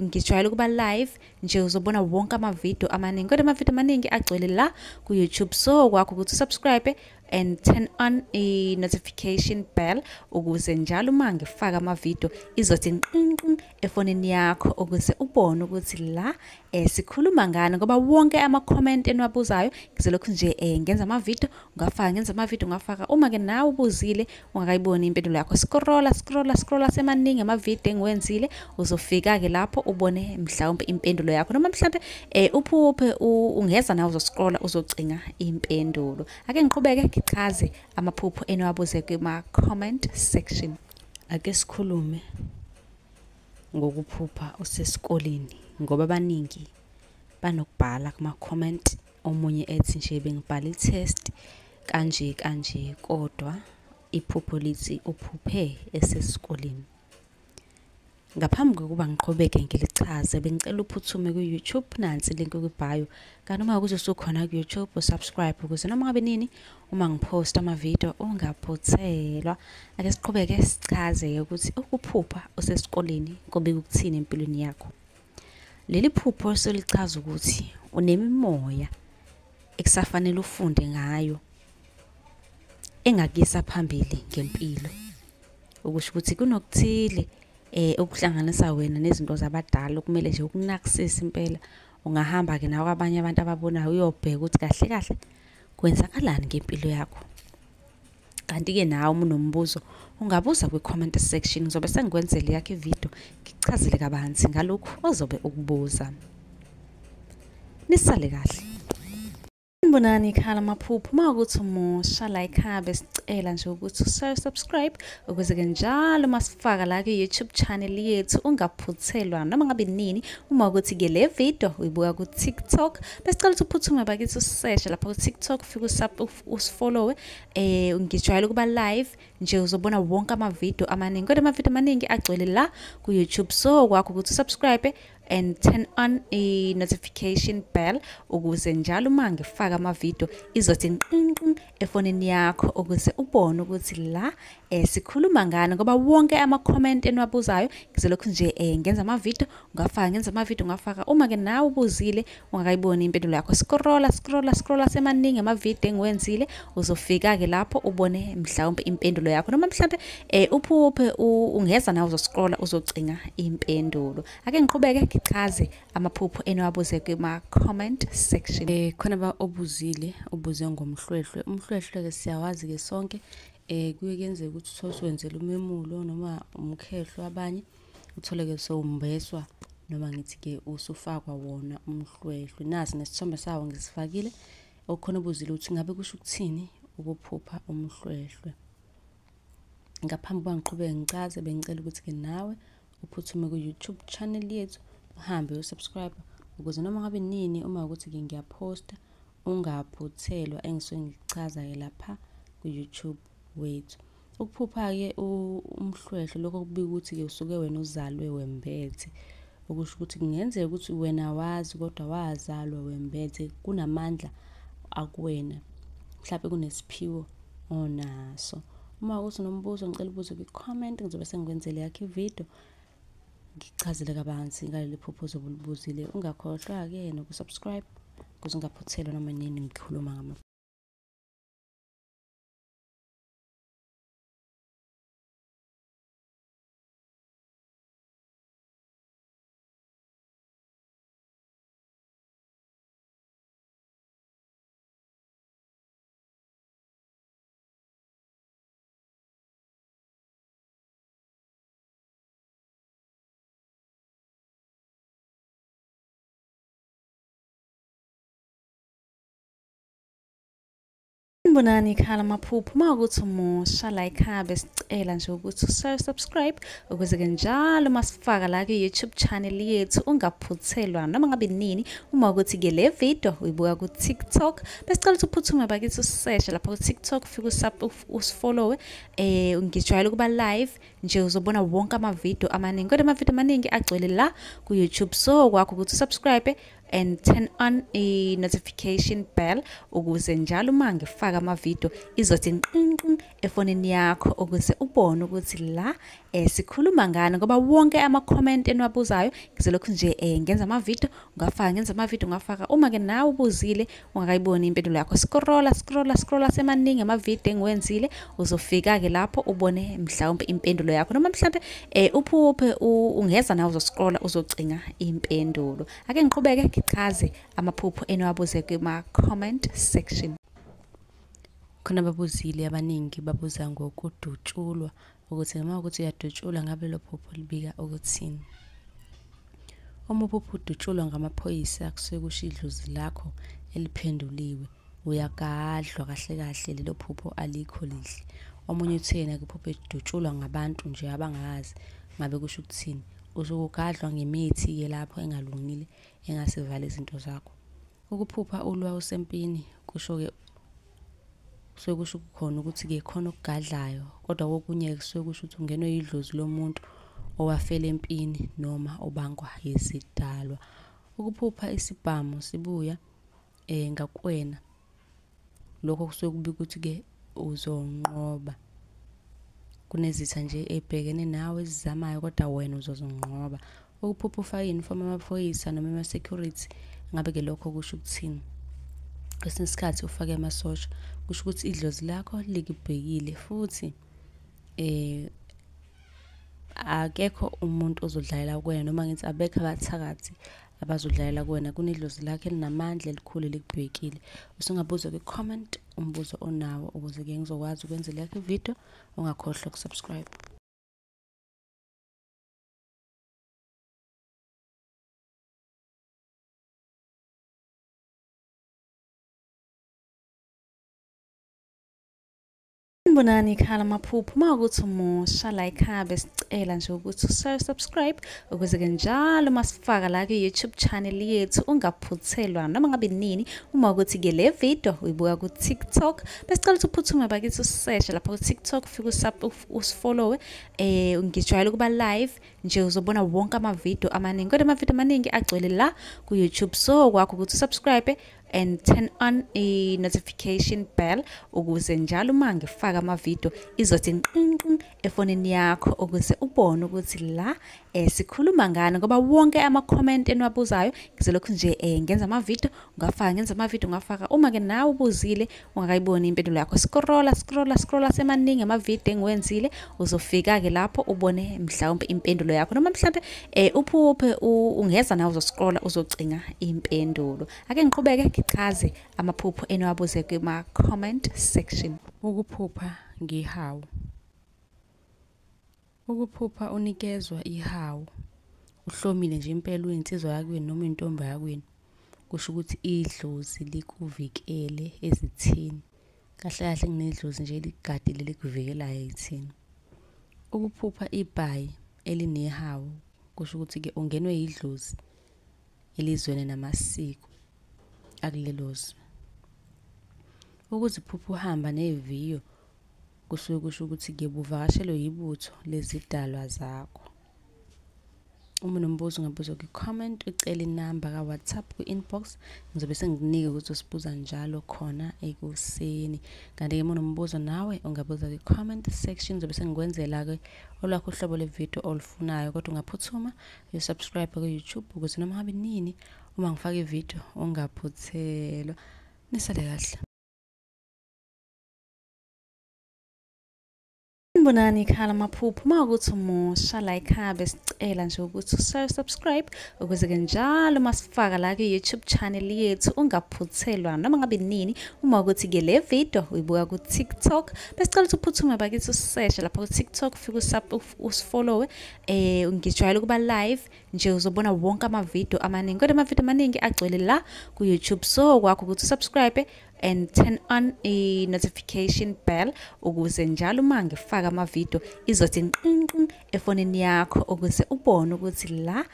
ngijwayele ukuba live nje uzobona wonke ama video amaningi kodwa ama video amaningi agcwele la ku YouTube so kwakho ukuthi subscribe and turn on i-notification bell ukuze njalo uma ngifaka ama-video izothi nqinqi efonini yakho ukuze ubone ukuthi la sikhuluma ngani, ngoba wonke ama-comment eniwabuzayo ngizolokhu nje ngenza ama-video ngafaka. Uma-ke nawe ubuzile ungakayiboni impendulo yakho, scrolla semaningi ama-video engiwenzile, uzofika-ke lapho ubone mhlawumbe impendulo yakho, noma mhlawumbe uphuphe ungeza nawe uzoscrolla uzocinga impendulo. Ake ngiqhubeke ngichaze amaphupho eniwabuze kuma-comment section. Ake sikhulume ngokuphupha usesikoleni, ngoba abaningi banokubhala kuma-comment. Omunye ethi nje bengibhala i-test kanje kodwa iphupho lithi uphuphe esesikoleni. Ngaphambi kokuba ngiqhubeke ngilichaze, bengicela uphuthume ku-YouTube, nansi link kwibhayo. Kanti uma ukuthi usukhona ku-YouTube usubscribe ukuze noma ngabe nini uma ngiposta ama-video ungaphuthelwa. Ake siqhubeke sichaze ukuthi ukuphupha usesikoleni kube kukuthini empilweni yakho. Leli phupho solichaza ukuthi unemimoya ekusafanele ufunde ngayo engakisa phambili ngempilo, ukusho ukuthi kunokuthile ukuhlanganisa wena nezinto zabadala okumele nje ukunakisisa impela. Ungahamba-ke nawe abanye abantu ababonayo uyobheka ukuthi kahle kahle kwenzakalani ngempilo yakho. Kanti-ke nawe uma unombuzo ungabuza kwi-comment section, ngizobe sengikwenzele yakho ivideo ngikuchazele kabanzi ngalokhu ozobe ukubuza. Nisale kahle. Mbonani ikhala amaphupho, uma ukuthi umusha la ekhaya besicela nje ukuthi subscribe ukuze-ke njalo masifaka la ku-YouTube channel yethu ungaphuthelwa noma ngabe nini. Uma ukuthi-ke le video uyibuka ku-TikTok besicela ukuthi uphuthume bakithi useshe lapha ku-TikTok, ufike usifollowe. Ngijwayele ukuba live nje uzobona wonke ama-video amaningi, kodwa ama-video amaningi agcwele la ku-YouTube. So kwakho ukuthi usubscribe and turn on i-notification bell ukuze njalo uma ngifaka ama-video izothi nqinqi efonini yakho ukuze ubone ukuthi la sikhuluma ngani, ngoba wonke ama-comment eniwabuzayo ngizolokhu nje ngenza ama-video ngafaka. Uma-ke nawe ubuzile ungakayiboni impendulo yakho, scrolla semaningi ama-video engiwenzile, uzofika-ke lapho ubone mhlawumbe impendulo yakho, noma mhlawumbe uphuphe ungeza nawe uzoscrolla uzocinga impendulo. Ake ngiqhubeke ngichaze amaphupho eniwabuze kuma-comment section. Khona ubuze ngomhlwehlwe. Umhlwehlwe-ke siyawazi-ke sonke. Kuye kuyenzeka ukuthi uwenzele umemulo noma umkhehlo, abanye uthole-ke sowumbeswa noma ngithi-ke usufakwa wona umhlwehlwe. Nasi nesithombe sawo ngisifakile. Okukhona ubuzile ukuthi ngabe kusho ukuthini ukuphupha umhlwehlwe. Ngaphambi kokuba ngiqhubeke ngichaze, bengicela ukuthi-ke nawe uphuthume ku-YouTube channel yethu, uhambe usubscribe ukuze noma ngabe nini uma ukuthi-ke ngiyaposta ungaphuthelwa engisuke ngichaza-ke lapha ku-YouTube wethu. Ukuphupha-ke umhlwehlwe lokho kubika ukuthi-ke usuke wena uzalwe wembethe, okusho ukuthi kungenzeka ukuthi wena wazi kodwa wazalwa wembethe, kunamandla akuwena, mhlawumbe kunesiphiwo onaso. Uma ukuthi unombuzo ngicela ubuze kwi-comment, ngizobe sengikwenzele yakho ivideo ngichazele kabanzi ngaleli phupho ozobe ulibuzile. Ungakhohlwa-ke nokusubscribe ukuze ungaphuthelwa noma nini ngikhuluma ngama. Mbonani ikhala amaphupho, uma ukuthi umusha la ekhaya besicela nje ukuthi subscribe ukuze-ke njalo masifaka la ku-YouTube channel yethu ungaphuthelwa noma ngabe nini. Uma ukuthi-ke le video uyibuka ku-TikTok besicela ukuthi uphuthume bakithi useshe lapha ku-TikTok, ufike usifollowe. Ngijwayele ukuba live nje uzobona wonke ama-video amaningi, kodwa ama-video amaningi agcwele la ku-YouTube. So kwakho ukuthi usubscribe and turn on i-notification bell ukuze njalo uma ngifaka amavidiyo izothi nqinqi efonini yakho ukuze ubone ukuthi la sikhuluma ngani, ngoba wonke ama-comment eniwabuzayo ngizolokhu nje ngenza amavidiyo ngafaka. Uma ke nawe ubuzile ungakayiboni impendulo yakho, scrolla semaningi amavidiyo engiwenzile, uzofika ke lapho ubone mhlawumbe impendulo yakho, noma mhlawumbe uphuphe ungeza nawe uzoscrolla uzocinga impendulo. Ake ngiqhubeke ngichaze amaphupho eniwabuze kuma-comment section. Khona babuzile abaningi babuza ngokudutshulwa, ukuthi noma ukuthi uyadutshulwa ngabe lo phupho libika ukuthini. Uma uphupho udutshulwa ngamaphoyisa kusuke kusho idlozi lakho eliphenduliwe, uyagadlwa kahle lelo phupho alikho lihle. Omunye uthena ke iphupho edutshulwa ngabantu nje abangazi ngabe kusho ukuthini, usugadlwa ngemithi yelapho engalungile engasivala izinto zakho. Ukuphupha ulwa usempini kusho ke kusuke kusho khona ukuthi ke khona okugadlayo, kodwa okunye kusuke kusho ukuthi ungenwe idlozi lomuntu owafela empini noma obangwa yizidalwa. Ukuphupha isibhamu sibuya ngakwena, lokho kusuke kubika ukuthi ke uzonqoba. Kunezitha nje ebhekene nawe ezizamayo kodwa wena uzozonqoba. Ukuphupha ufaka i-uniform amaphoyisa noma ama-security, ngabe ke lokho kusho ukuthini? Kwesinye isikhathi ufake amasosha, kusho ukuthi idlozi lakho likubhekile futhi akekho umuntu ozodlalela kuwena, noma ngithi abekho abathakathi abazodlalela kuwena. Kunedlozi lakho elinamandla elikhulu likubhekile. Usungabuza kwi-comment umbuzo onawo ukuze ke ngizokwazi ukwenzela yakho ividiyo, ungakhohlwa ukusubscribe. Sanibonani khala maphupho, uma ukuthi umusha la ekhaya besicela nje ukuthi subscribe ukuze ke njalo masifaka la ku-YouTube channel yethu ungaphuthelwa noma ngabe nini. Uma ukuthi ke le video uyibuka ku-TikTok besicela ukuthi uphuthume bakithi useshe lapha ku-TikTok, ufike usifollowe. Ngijwayele ukuba live nje uzobona wonke amavidiyo amaningi, kodwa amavidiyo amaningi agcwele la ku-YouTube, so kwakho ukuthi subscribe and turn on i-notification bell ukuze njalo uma ngifaka amavidiyo izothi nqinqi efonini yakho ukuze ubone ukuthi la sikhuluma ngani, ngoba wonke ama-comment eniwabuzayo ngizolokhu nje ngenza amavidiyo ngafaka. Uma ke nawe ubuzile ungakayiboni impendulo yakho, scrolla semaningi amavidiyo engiwenzile, uzofika ke lapho ubone mhlawumbe impendulo yakho, noma mhlawumbe uphuphe ungeza nawe uzoscrolla uzocinga impendulo. Ake ngiqhubeke ngichaze amaphupho eniwabuze kuma-comment section. Ukuphupha ngihawu. Ukuphupha unikezwa ihawu, uhlomile nje impela uyinsizwa yakwini noma intombi yakwini, kusho ukuthi idlozi likuvikele ezithini. Kahle kunedlozi nje ligadile likuvikelayo ezithini. Ukuphupha ibhayi elinehawu, kusho ukuthi ke ungenwe idlozi elizweni namasiko akulelozi. Ukuziphupha uhamba neviyo kusuke kusho ukuthi ke buvakashelwe yibutho lezidalwa zakho. Uma unombuzo ungabuza kwi-comment, ucele inamba ka-WhatsApp ku-inbox, ngizobe sengikunika ukuthi usibuza njalo khona ekuseni. Kanti-ke uma unombuzo nawe ungabuza kwi-comment section, ngizobe sengikwenzela-ke olwakho uhlobo le-video olufunayo, kodwa ungaphuthuma usubscribe ku-YouTube ukuze noma ngabe nini uma ngifaka ividiyo ungaphuthelwa. Nisale kahle. Sanibonani khala maphupho, uma ukuthi umusha la ekhaya besicela nje ukuthi subscribe ukuze ke njalo masifaka la ku-YouTube channel yethu ungaphuthelwa noma ngabe nini. Uma ukuthi ke le video uyibuka ku-TikTok besicela ukuthi uphuthume bakithi useshe lapha ku-TikTok, ufike usifollowe. Ngijwayele ukuba live nje uzobona wonke amavidiyo amaningi, kodwa amavidiyo amaningi agcwele la ku-YouTube, so kwakho ukuthi subscribe and turn on i-notification bell ukuze njalo uma ngifaka amavidiyo izothi nqinqi efonini yakho ukuze ubone ukuthi la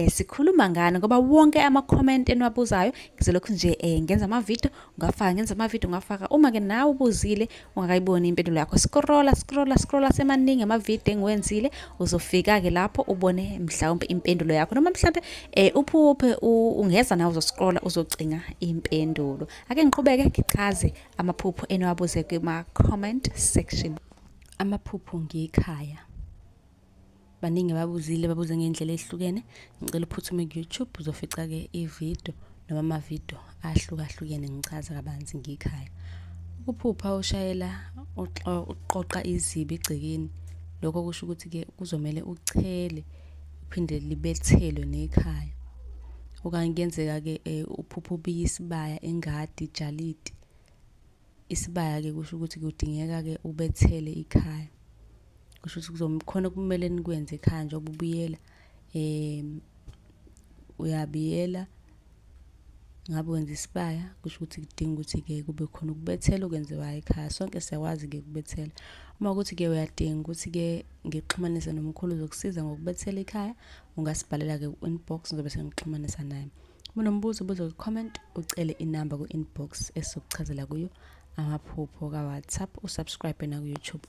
sikhuluma ngani, ngoba wonke ama-comment eniwabuzayo ngizolokhu nje ngenza amavidiyo ungafaka. Uma-ke nawe ubuzile ungakayiboni impendulo yakho, scrolla semaningi amavidiyo engiwenzile, uzofika-ke lapho ubone mhlawumbe impendulo yakho, noma mhlawumbe uphuphe ungeza nawe uzoscrolla uzocinga impendulo. Ake ngiqhubeke ngichaze amaphupho eniwabuze kuma-comment section. Amaphupho ngikhaya. Baningi babuzile babuze ngendlela ehlukene. Ngicela uphuthume ku-YouTube uzofica-ke ividiyo noma amavidiyo ahlukahlukene ngichaza kabanzi ngikhaya. Ukuphupha ushayela uqoqa izibi egcekeni, lokho kusho ukuthi-ke kuzomele uchele uphinde libethelwe nekhaya. Okanye kuyenzeka-ke uphupha ubiye isibaya engadi ijalidi. Isibaya-ke kusho ukuthi kudingeka-ke ubethele ikhaya. Kusho ukuthi khona kumele nikwenze ekhaya njengoba ubuyela uyabiyela ngabe wenza isibaya, kusho ukuthi kudinga ukuthi-ke kube khona ukubethela okwenziwayo ekhaya. Sonke siyakwazi-ke ukubethela. Uma ukuthi-ke uyadinga ukuthi-ke ngixhumanise nomkhulu uzokusiza ngokubethela ekhaya, ungasibhalela-ke ku-inbox ngizobe sengixhumanisa naye. Uma unombuzo ubuze ku-comment ucele inamba ku-inbox esizokuchazela kuyo amaphupho ka-WhatsApp, usubscribe na ku-YouTube.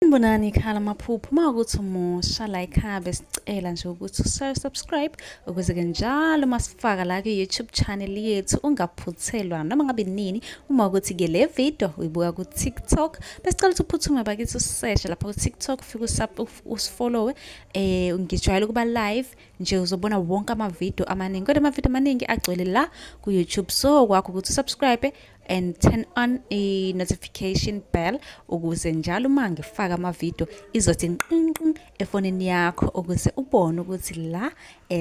Sanibonani khala maphupho, uma ukuthi umusha la ekhaya besicela nje ukuthi subscribe ukuze-ke njalo masifaka la ku-YouTube channel yethu ungaphuthelwa noma ngabe nini. Uma ukuthi-ke le video uyibuka ku-TikTok besicela ukuthi uphuthume bakithi useshe lapha ku-TikTok, ufike usifollowe. Ngijwayele ukuba live nje uzobona wonke amavidiyo amaningi, kodwa amavidiyo amaningi agcwele la ku-YouTube. So kwakho ukuthi subscribe and turn on a notification bell ukuze njalo uma ngifaka amavidiyo izothi nqinqi efonini yakho ukuze ubone ukuthi la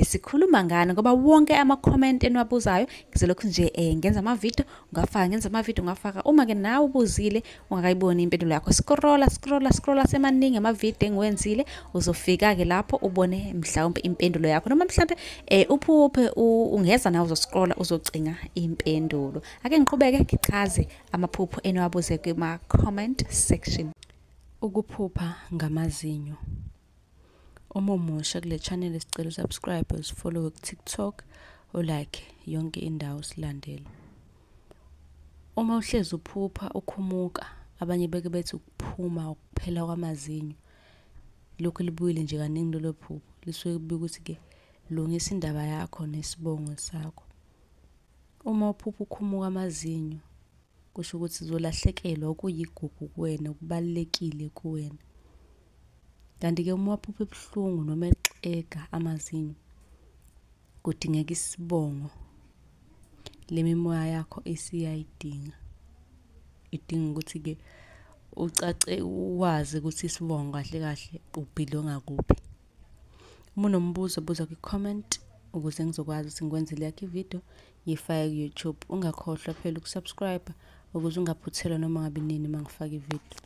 sikhuluma ngani, ngoba wonke ama-comment eniwabuzayo ngizolokhu nje ngenza amavidiyo ungafaka. Uma-ke nawe ubuzile ungakayiboni impendulo yakho, scrolla semaningi amavidiyo engiwenzile, uzofika-ke lapho ubone mhlawumbe impendulo yakho, noma mhlawumbe uphuphe ungeza nawe uzoscrolla uzocinga impendulo. Ake ngiqhubeke ngichaze amaphupho eniwabuze kuma-comment section. Ukuphupha ngamazinyo. Uma umusha kule channel sicela usubscribe, usifollow ku-TikTok, ulike yonke indawo silandele. Uma uhlezi uphupha ukhumuka, abanye beke bethi ukuphuma ukuphela kwamazinyo, lokho libuyile nje kaningi lolo phupho lisuke kubika ukuthi-ke lungisa indaba yakho nesibongo sakho. Uma uphupha ukhumuka amazinyo kusho ukuthi uzolahlekelwa okuyigugu kuwena, okubalekile kuwena. Kanti-ke uma waphupha ebuhlungu noma exega amazinyo kudingeka isibongo, le mimoya yakho esiyayidinga. Idinga ukuthi-ke ucace wazi ukuthi isibongo kahle kahle ubhilonga kuphi. Uma unombuzo buza ku-comment ukuze ngizokwazi ukuthi ngikwenzele yakho ividiyo ngifake ku-YouTube. Ungakhohlwa phela ukusubscribe ukuze ungaphuthelwa noma ngabe nini mangifaka ividiyo.